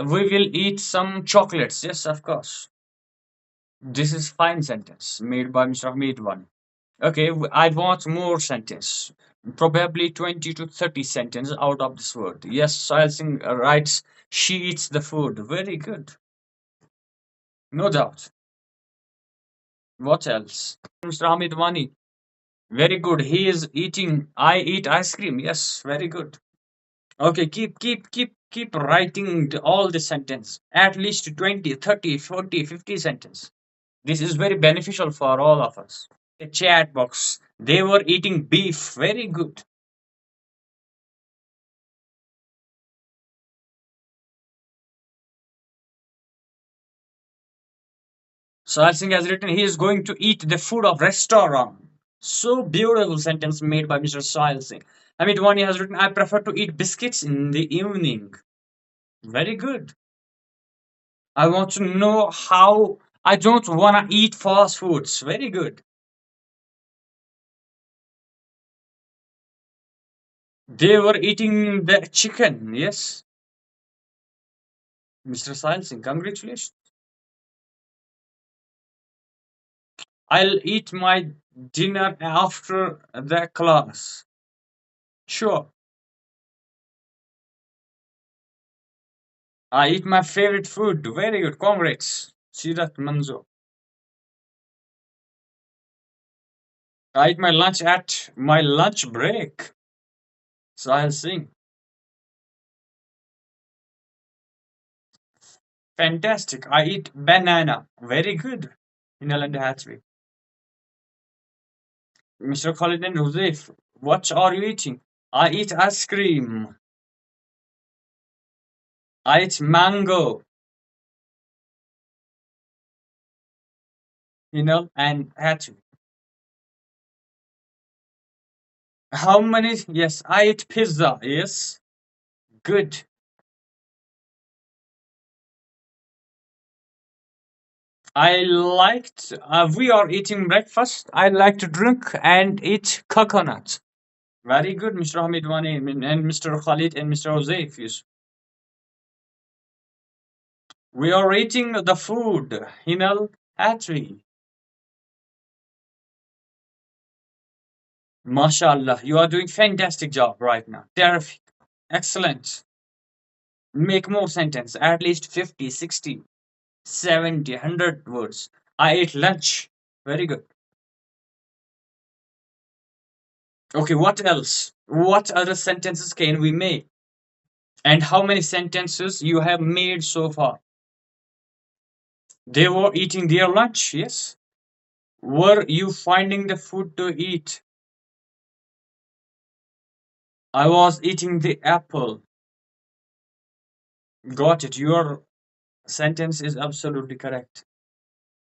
we will eat some chocolates. Yes, of course. This is fine sentence made by Mr. Hamid one. Okay, I want more sentence. Probably 20 to 30 sentences out of this word. Yes, Sahil Singh writes, she eats the food. Very good. No doubt. What else? Mr. Hamid Wani. Very good. He is eating. I eat ice cream. Yes, very good. Okay, keep writing all the sentence. At least 20, 30, 40, 50 sentence. This is very beneficial for all of us. A chat box. They were eating beef. Very good. Sahil Singh has written he is going to eat the food of restaurant. So beautiful sentence made by Mr. Sahil Singh. Amit Wani has written I prefer to eat biscuits in the evening. Very good. I want to know how I don't want to eat fast foods. Very good. They were eating the chicken. Yes, Mr. Sahil Singh, congratulations. I'll eat my dinner after the class. Sure. I eat my favorite food. Very good. Congrats. Sirat Manzo. I eat my lunch at my lunch break. Sahil Singh. Fantastic. I eat banana. Very good. Hinal and Hathaway. Mr. Khalid and Joseph. What are you eating? I eat ice cream. I eat mango. And Hathaway. How many? Yes, I eat pizza. Yes. Good. We are eating breakfast. I like to drink and eat coconut. Very good, Mr. Hamid Wani and Mr. Khalid and Mr. Joseph. Yes. We are eating the food. Hatchery. MashaAllah, you are doing fantastic job right now. Terrific. Excellent. Make more sentence. At least 50, 60, 70, 100 words. I ate lunch. Very good. Okay, what else? What other sentences can we make? And how many sentences you have made so far? They were eating their lunch, yes? Were you finding the food to eat? I was eating the apple. Got it. Your sentence is absolutely correct.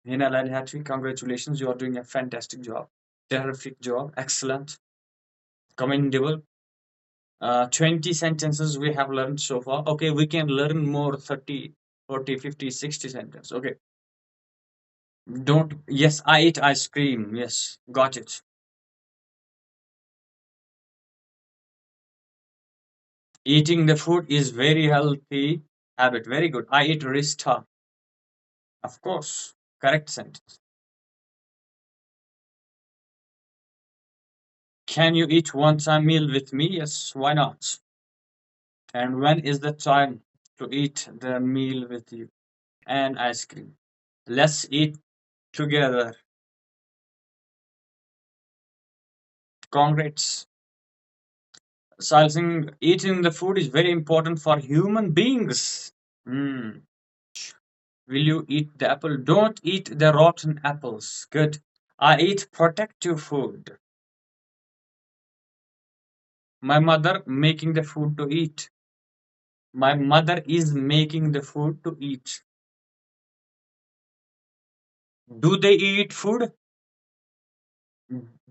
Hinal Al Hatwi, congratulations. You are doing a fantastic job. Terrific job. Excellent. Commendable. 20 sentences we have learned so far. Okay, we can learn more 30, 40, 50, 60 sentences. Okay. Don't. Yes, I eat ice cream. Yes, got it. Eating the food is very healthy habit. Very good. I eat rista. Of course. Correct sentence. Can you eat one-time meal with me? Yes, why not? And when is the time to eat the meal with you? And ice cream. Let's eat together. Congrats. Salsing, eating the food is very important for human beings. Hmm. Will you eat the apple? Don't eat the rotten apples. Good. I eat protective food. My mother making the food to eat. My mother is making the food to eat. Do they eat food?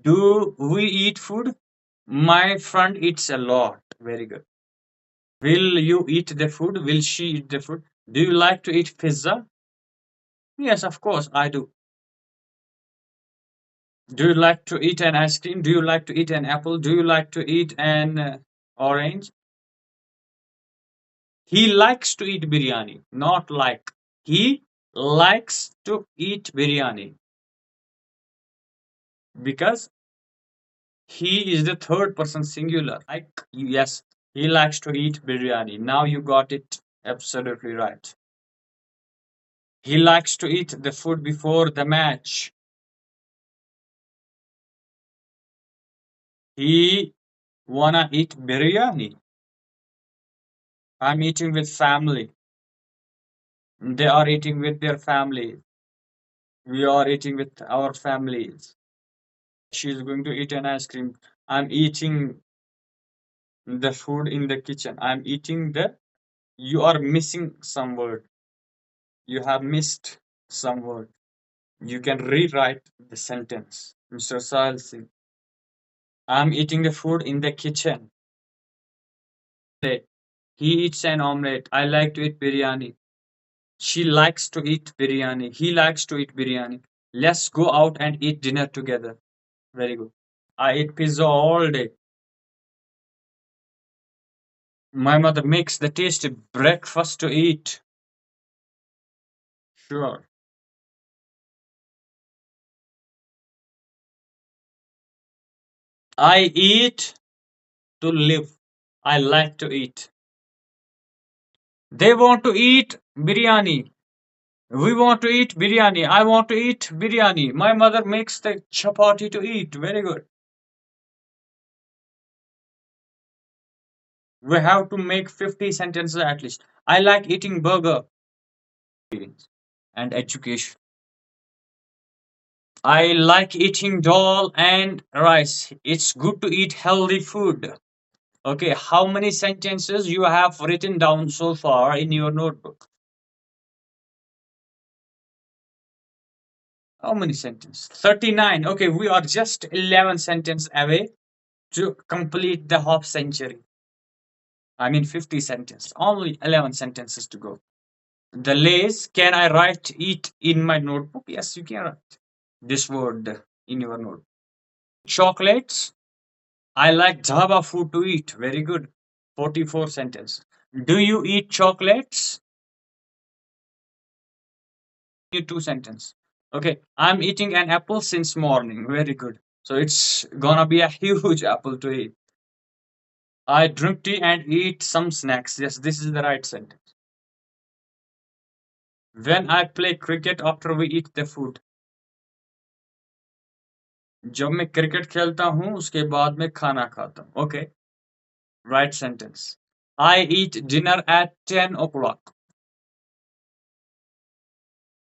Do we eat food? My friend eats a lot. Very good. Will you eat the food? Will she eat the food? Do you like to eat pizza? Yes, of course, I do. Do you like to eat an ice cream? Do you like to eat an apple? Do you like to eat an orange? He likes to eat biryani, not like. He likes to eat biryani because he is the third person singular. Like, yes, he likes to eat biryani. Now you got it absolutely right. He likes to eat the food before the match. He wanna eat biryani. I'm eating with family. They are eating with their family. We are eating with our families. She's going to eat an ice cream. I'm eating the food in the kitchen. I'm eating the. You are missing some word. You have missed some word. You can rewrite the sentence. Mr. Sahil Singh. I'm eating the food in the kitchen. He eats an omelette. I like to eat biryani. She likes to eat biryani. He likes to eat biryani. Let's go out and eat dinner together. Very good. I eat pizza all day. My mother makes the tasty breakfast to eat. Sure. I eat to live. I like to eat. They want to eat biryani. We want to eat biryani. I want to eat biryani. My mother makes the chapati to eat. Very good. We have to make 50 sentences at least. I like eating burger. And education. I like eating dal and rice. It's good to eat healthy food. Okay, how many sentences you have written down so far in your notebook? How many sentences? 39. Okay, we are just 11 sentences away to complete the half century. I mean 50 sentences. Only 11 sentences to go. The lays, can I write it in my notebook? Yes, you can write this word in your notebook. Chocolates. I like Java food to eat. Very good. 44 sentences. Do you eat chocolates? You two sentences. Okay, I'm eating an apple since morning. Very good. So it's gonna be a huge apple to eat. I drink tea and eat some snacks. Yes, this is the right sentence. When I play cricket after we eat the food. जब मैं cricket खेलता हूँ उसके बाद में खाना खाता हूँ. Okay, right sentence. I eat dinner at 10 o'clock.